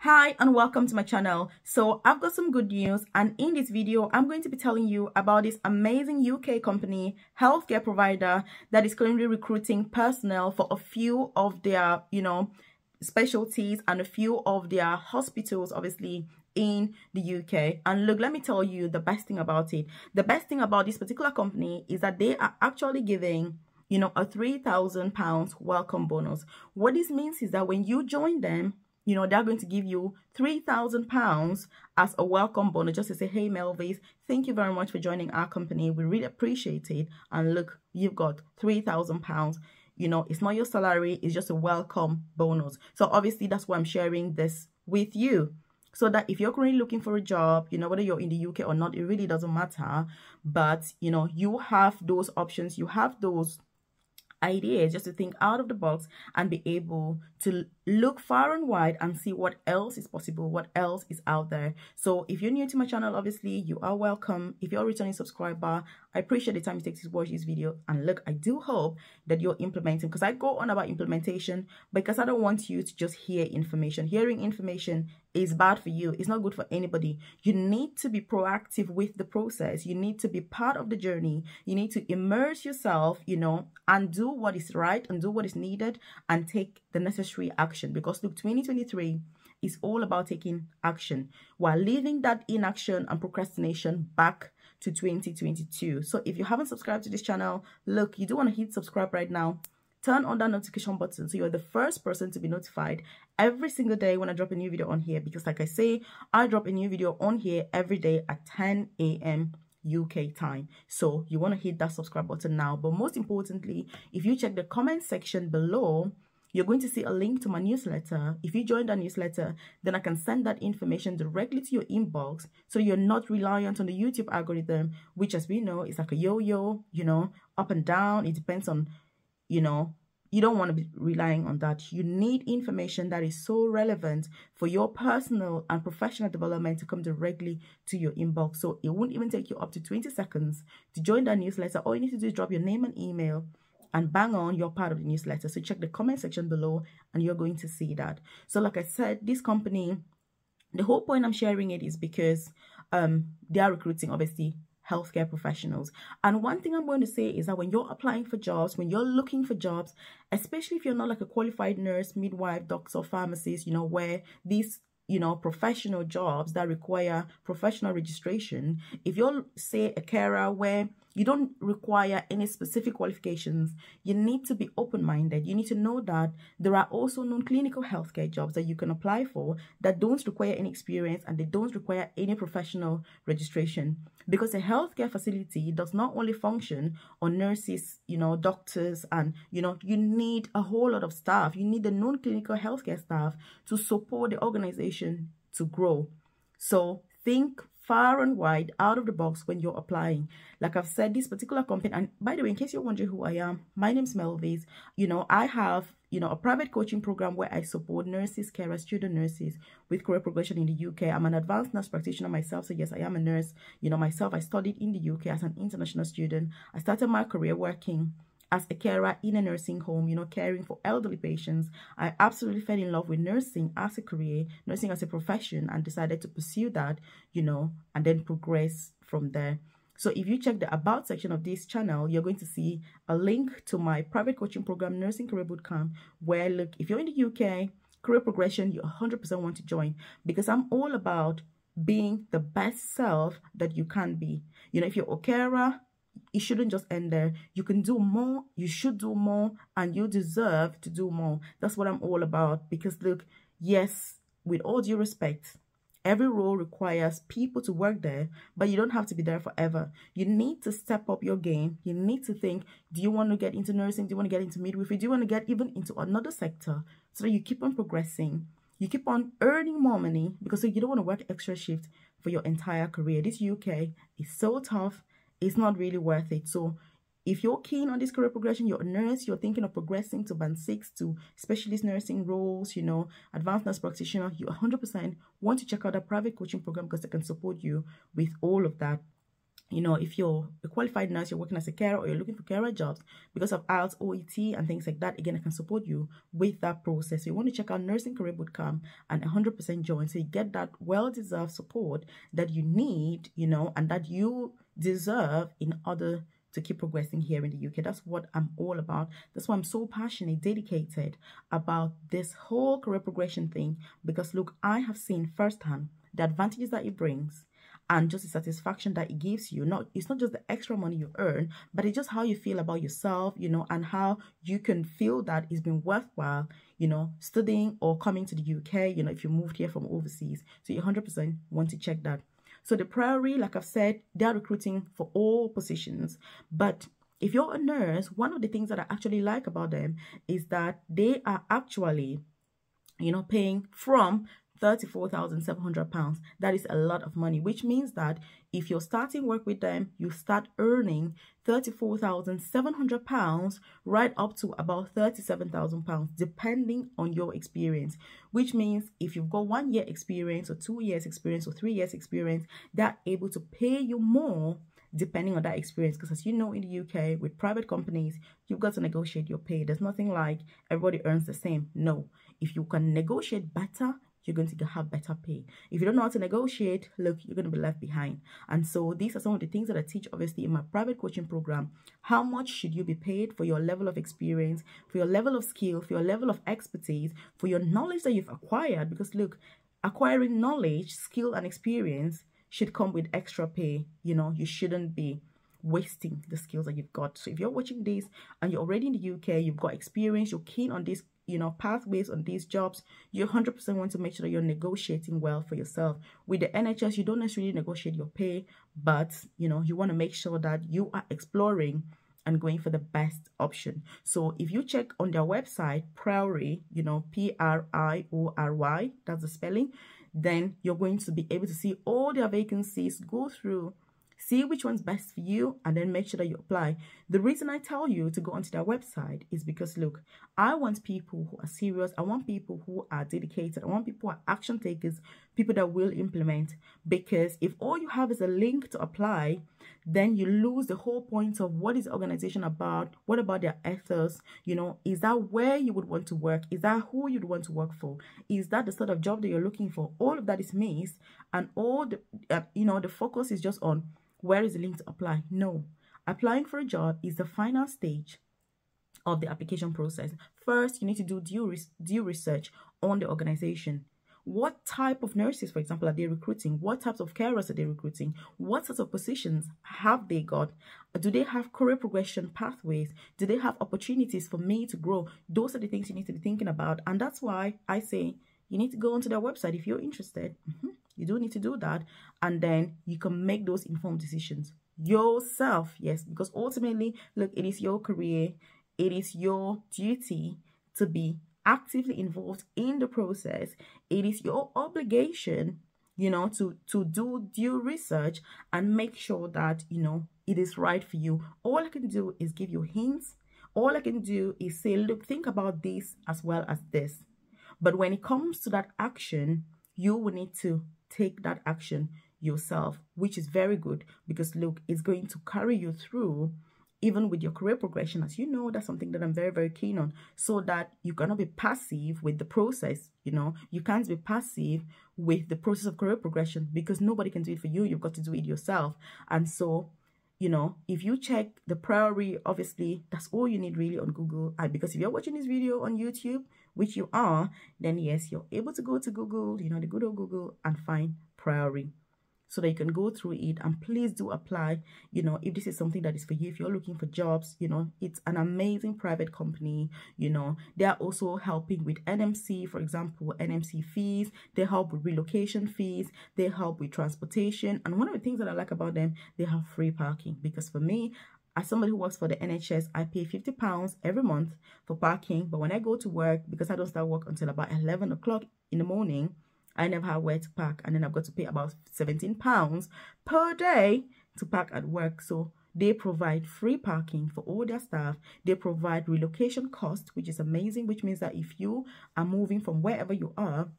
Hi and welcome to my channel. So I've got some good news, and in this video I'm going to be telling you about this amazing UK company, healthcare provider, that is currently recruiting personnel for a few of their specialties and a few of their hospitals, obviously, in the UK. And look, let me tell you the best thing about it. The best thing about this particular company is that they are actually giving a £3,000 welcome bonus. What this means is that when you join them, they're going to give you £3,000 as a welcome bonus, just to say, hey, Melvis, thank you very much for joining our company. We really appreciate it. And look, you've got £3,000. It's not your salary, it's just a welcome bonus. So obviously that's why I'm sharing this with you. So that if you're currently looking for a job, whether you're in the UK or not, it really doesn't matter. But, you have those options, you have those ideas, just to think out of the box and be able to look far and wide and see what else is possible, what else is out there. So if you're new to my channel, obviously you are welcome. If you're a returning subscriber, I appreciate the time you take to watch this video. And look, I do hope that you're implementing, because I go on about implementation because I don't want you to just hear information. Hearing information is bad for you. It's not good for anybody. You need to be proactive with the process. You need to be part of the journey. You need to immerse yourself, and do what is right and do what is needed and take the necessary action. Because look, 2023 is all about taking action while leaving that inaction and procrastination back to 2022. So if you haven't subscribed to this channel, look, you do want to hit subscribe right now. Turn on that notification button so you're the first person to be notified every single day when I drop a new video on here. Because like I say, I drop a new video on here every day at 10 a.m. UK time. So you want to hit that subscribe button now. But most importantly, if you check the comment section below, you're going to see a link to my newsletter. If you join that newsletter, then I can send that information directly to your inbox, so you're not reliant on the YouTube algorithm, which, as we know, is like a yo-yo, up and down. It depends on, you don't want to be relying on that. You need information that is so relevant for your personal and professional development to come directly to your inbox. So it won't even take you up to 20 seconds to join that newsletter. All you need to do is drop your name and email, and bang on, you're part of the newsletter. So check the comment section below and you're going to see that. So like I said, this company, the whole point I'm sharing it is because they are recruiting, obviously, healthcare professionals. And one thing I'm going to say is that when you're applying for jobs, when you're looking for jobs, especially if you're not like a qualified nurse, midwife, doctor, or pharmacist, where these professional jobs that require professional registration, if you're, say, a carer where you don't require any specific qualifications, you need to be open-minded. You need to know that there are also non-clinical healthcare jobs that you can apply for that don't require any experience and they don't require any professional registration. Because a healthcare facility does not only function on nurses, doctors, and, you need a whole lot of staff. You need the non-clinical healthcare staff to support the organization to grow. So think far and wide, out of the box when you're applying. Like I've said, this particular company, and by the way, in case you're wondering who I am, my name's Melvis. I have a private coaching program where I support nurses, carers, student nurses with career progression in the UK. I'm an advanced nurse practitioner myself, so yes, I am a nurse. Myself, I studied in the UK as an international student. I started my career working as a carer in a nursing home, caring for elderly patients. I absolutely fell in love with nursing as a career, nursing as a profession, and decided to pursue that, and then progress from there. So if you check the about section of this channel, you're going to see a link to my private coaching program, Nursing Career Bootcamp, where, look, if you're in the UK, career progression, you 100% want to join, because I'm all about being the best self that you can be. If you're a carer, it shouldn't just end there. You can do more, you should do more, and you deserve to do more. That's what I'm all about. Because look, yes, with all due respect, every role requires people to work there, but you don't have to be there forever. You need to step up your game. You need to think, do you want to get into nursing? Do you want to get into midwifery? Do you want to get even into another sector, so that you keep on progressing? You keep on earning more money, because you don't want to work extra shift for your entire career. This UK is so tough. It's not really worth it. So if you're keen on this career progression, you're a nurse, you're thinking of progressing to band 6, to specialist nursing roles, advanced nurse practitioner, you 100% want to check out a private coaching program, because they can support you with all of that. you know, if you're a qualified nurse, you're working as a carer, or you're looking for carer jobs because of IELTS, OET, and things like that, again, I can support you with that process. So you want to check out Nursing Career Bootcamp and 100% join, so you get that well-deserved support that you need, you know, and that you deserve in order to keep progressing here in the UK. That's what I'm all about. That's why I'm so passionate, dedicated about this whole career progression thing, because look, I have seen firsthand the advantages that it brings and just the satisfaction that it gives you. It's not just the extra money you earn, but it's just how you feel about yourself, you know, and how you can feel that it's been worthwhile, you know, studying or coming to the UK, you know, if you moved here from overseas. So you 100% want to check that. So the Priory, like I've said, they're recruiting for all positions. But if you're a nurse, one of the things that I actually like about them is that they are actually, you know, paying from £34,700. That is a lot of money, which means that if you're starting work with them, you start earning £34,700 right up to about £37,000, depending on your experience. Which means if you've got 1 year experience or 2 years experience or 3 years experience, they're able to pay you more depending on that experience. Because as you know, in the UK with private companies, you've got to negotiate your pay. There's nothing like everybody earns the same. No, if you can negotiate better, you're going to have better pay. If you don't know how to negotiate, look, you're going to be left behind. And so these are some of the things that I teach, obviously, in my private coaching program. How much should you be paid for your level of experience, for your level of skill, for your level of expertise, for your knowledge that you've acquired? Because look, acquiring knowledge, skill, and experience should come with extra pay. You know, you shouldn't be wasting the skills that you've got. So if you're watching this and you're already in the UK, you've got experience, you're keen on this, you know, pathways on these jobs, you 100% want to make sure that you're negotiating well for yourself. With the NHS, you don't necessarily negotiate your pay, but, you know, you want to make sure that you are exploring and going for the best option. So if you check on their website, Priory, you know, Priory, that's the spelling, then you're going to be able to see all their vacancies, go through, see which one's best for you, and then make sure that you apply. The reason I tell you to go onto their website is because, look, I want people who are serious. I want people who are dedicated. I want people who are action takers, people that will implement. Because if all you have is a link to apply, then you lose the whole point of what is the organization about, what about their ethos, you know, is that where you would want to work, is that who you'd want to work for, is that the sort of job that you're looking for? All of that is missed, and all the, you know, the focus is just on where is the link to apply. No, applying for a job is the final stage of the application process. First, you need to do due research on the organization. What type of nurses, for example, are they recruiting? What types of carers are they recruiting? What sorts of positions have they got? Do they have career progression pathways? Do they have opportunities for me to grow? Those are the things you need to be thinking about. And that's why I say you need to go onto their website if you're interested. You do need to do that. And then you can make those informed decisions yourself. Yes, because ultimately, look, it is your career. It is your duty to be actively involved in the process. It is your obligation, you know, to do due research and make sure that, you know, it is right for you. All I can do is give you hints. All I can do is say, look, think about this as well as this. But when it comes to that action, you will need to take that action yourself, which is very good because, look, it's going to carry you through even with your career progression. As you know, that's something that I'm very, very keen on, so that you cannot be passive with the process. You know, you can't be passive with the process of career progression because nobody can do it for you. You've got to do it yourself. And so, you know, if you check the Priory, obviously, that's all you need really on Google. Because if you're watching this video on YouTube, which you are, then yes, you're able to go to Google, you know, the good old Google, and find Priory, so that you can go through it. And please do apply, you know, if this is something that is for you. If you're looking for jobs, you know, it's an amazing private company. You know, they are also helping with NMC, for example, NMC fees. They help with relocation fees. They help with transportation. And one of the things that I like about them, they have free parking. Because for me, as somebody who works for the NHS, I pay £50 every month for parking. But when I go to work, because I don't start work until about 11 o'clock in the morning, I never have where to park, and then I've got to pay about £17 per day to park at work. So they provide free parking for all their staff. They provide relocation cost, which is amazing, which means that if you are moving from wherever you are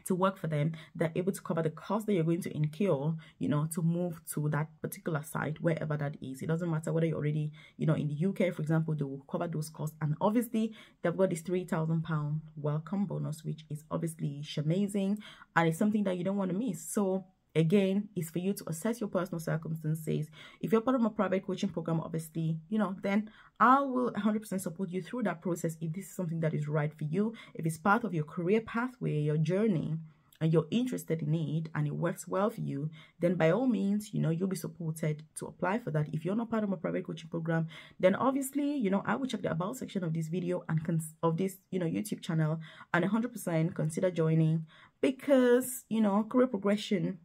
to work for them, they're able to cover the cost that you're going to incur, you know, to move to that particular site, wherever that is. It doesn't matter whether you're already, you know, in the UK, for example, they will cover those costs. And obviously, they've got this £3,000 welcome bonus, which is obviously amazing, and it's something that you don't want to miss. So again, it's for you to assess your personal circumstances. If you're part of my private coaching program, obviously, you know, then I will 100% support you through that process if this is something that is right for you. If it's part of your career pathway, your journey, and you're interested in it and it works well for you, then by all means, you know, you'll be supported to apply for that. If you're not part of my private coaching program, then obviously, you know, I will check the about section of this video and of this, you know, YouTube channel, and 100% consider joining, because, you know, career progression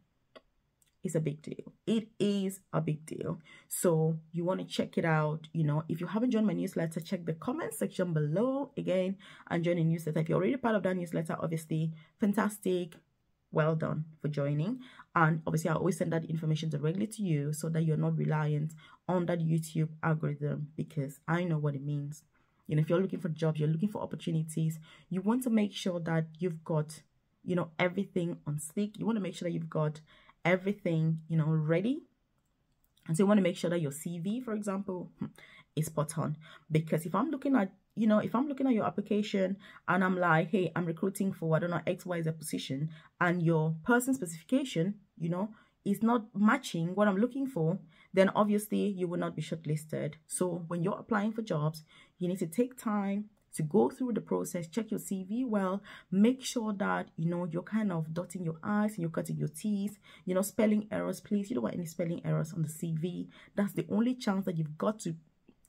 is a big deal. It is a big deal. So you want to check it out. You know, if you haven't joined my newsletter, check the comment section below again and join the newsletter. If you're already part of that newsletter, obviously, fantastic. Well done for joining. And obviously, I always send that information directly to you so that you're not reliant on that YouTube algorithm, because I know what it means. You know, if you're looking for jobs, you're looking for opportunities, you want to make sure that you've got, you know, everything on stick. You want to make sure that you've got everything, you know, ready. And so you want to make sure that your CV, for example, is spot on. Because if I'm looking at, you know, if I'm looking at your application and I'm like, hey, I'm recruiting for, I don't know, XYZ position, and your person specification, you know, is not matching what I'm looking for, then obviously you will not be shortlisted. So when you're applying for jobs, you need to take time to go through the process, check your CV well, make sure that, you know, you're kind of dotting your I's and you're cutting your T's, you know, spelling errors, please. You don't want any spelling errors on the CV. That's the only chance that you've got to,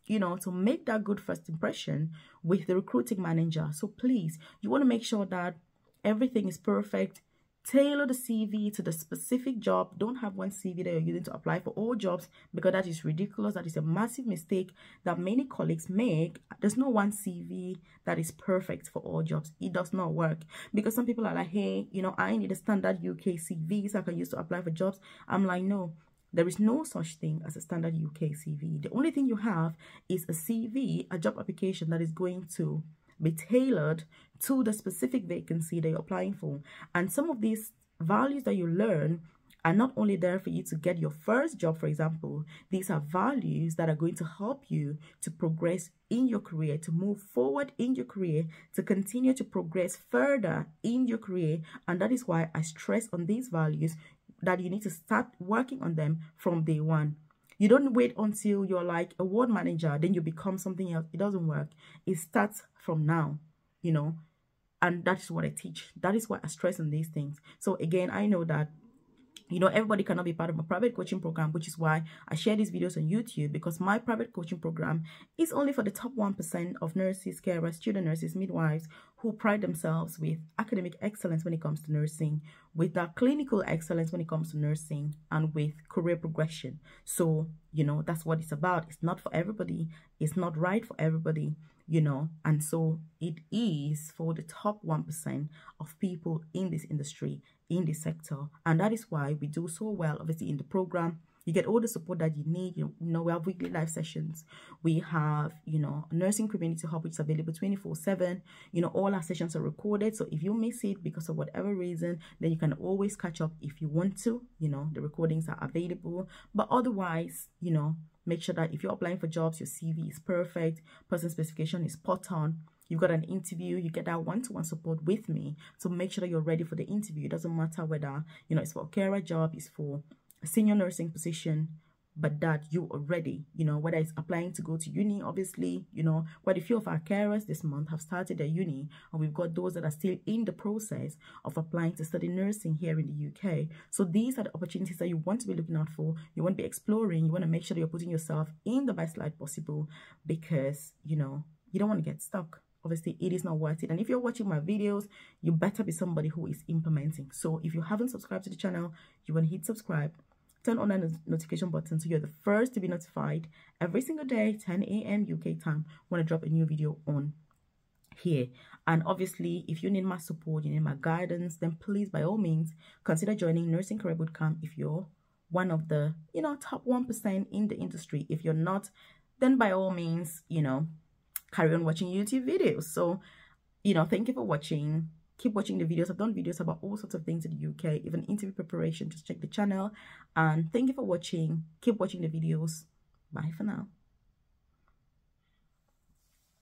you know, to make that good first impression with the recruiting manager. So please, you want to make sure that everything is perfect. Tailor the CV to the specific job. Don't have one CV that you're using to apply for all jobs, because that is ridiculous. That is a massive mistake that many colleagues make. There's no one CV that is perfect for all jobs. It does not work, because some people are like, hey, you know, I need a standard UK CV so I can use to apply for jobs. I'm like, no, there is no such thing as a standard UK CV. The only thing you have is a CV, a job application that is going to be tailored to the specific vacancy that you're applying for. And some of these values that you learn are not only there for you to get your first job, for example. These are values that are going to help you to progress in your career, to move forward in your career, to continue to progress further in your career. And that is why I stress on these values, that you need to start working on them from day one. You don't wait until you're like a ward manager, then you become something else. It doesn't work. It starts from now, you know, and that is what I teach. That is why I stress on these things. So again, I know that, you know, everybody cannot be part of my private coaching program, which is why I share these videos on YouTube, because my private coaching program is only for the top 1% of nurses, carers, student nurses, midwives who pride themselves with academic excellence when it comes to nursing, with that clinical excellence when it comes to nursing, and with career progression. So, you know, that's what it's about. It's not for everybody. It's not right for everybody, you know, and so it is for the top 1% of people in this industry, in this sector. And that is why we do so well, obviously, in the program. You get all the support that you need. You know, we have weekly live sessions. We have, you know, a nursing community hub, which is available 24/7. You know, all our sessions are recorded. So if you miss it because of whatever reason, then you can always catch up if you want to. You know, the recordings are available. But otherwise, you know, make sure that if you're applying for jobs, your CV is perfect, person specification is spot on. You've got an interview, you get that one-to-one support with me. So make sure that you're ready for the interview. It doesn't matter whether, you know, it's for a carer job, it's for a senior nursing position, but that you are ready, you know, whether it's applying to go to uni, obviously, you know, quite a few of our carers this month have started their uni, and we've got those that are still in the process of applying to study nursing here in the UK. So these are the opportunities that you want to be looking out for. You want to be exploring. You want to make sure that you're putting yourself in the best light possible, because, you know, you don't want to get stuck. Obviously, it is not worth it. And if you're watching my videos, you better be somebody who is implementing. So if you haven't subscribed to the channel, you want to hit subscribe. Turn on that notification button so you're the first to be notified every single day, 10 a.m. UK time, when I drop a new video on here. And obviously, if you need my support, you need my guidance, then please, by all means, consider joining Nursing Career Bootcamp if you're one of the, you know, top 1% in the industry. If you're not, then by all means, you know, carry on watching YouTube videos. So, you know, thank you for watching. keep watching the videos. I've done videos about all sorts of things in the UK, even interview preparation. Just check the channel. And thank you for watching. Keep watching the videos. Bye for now.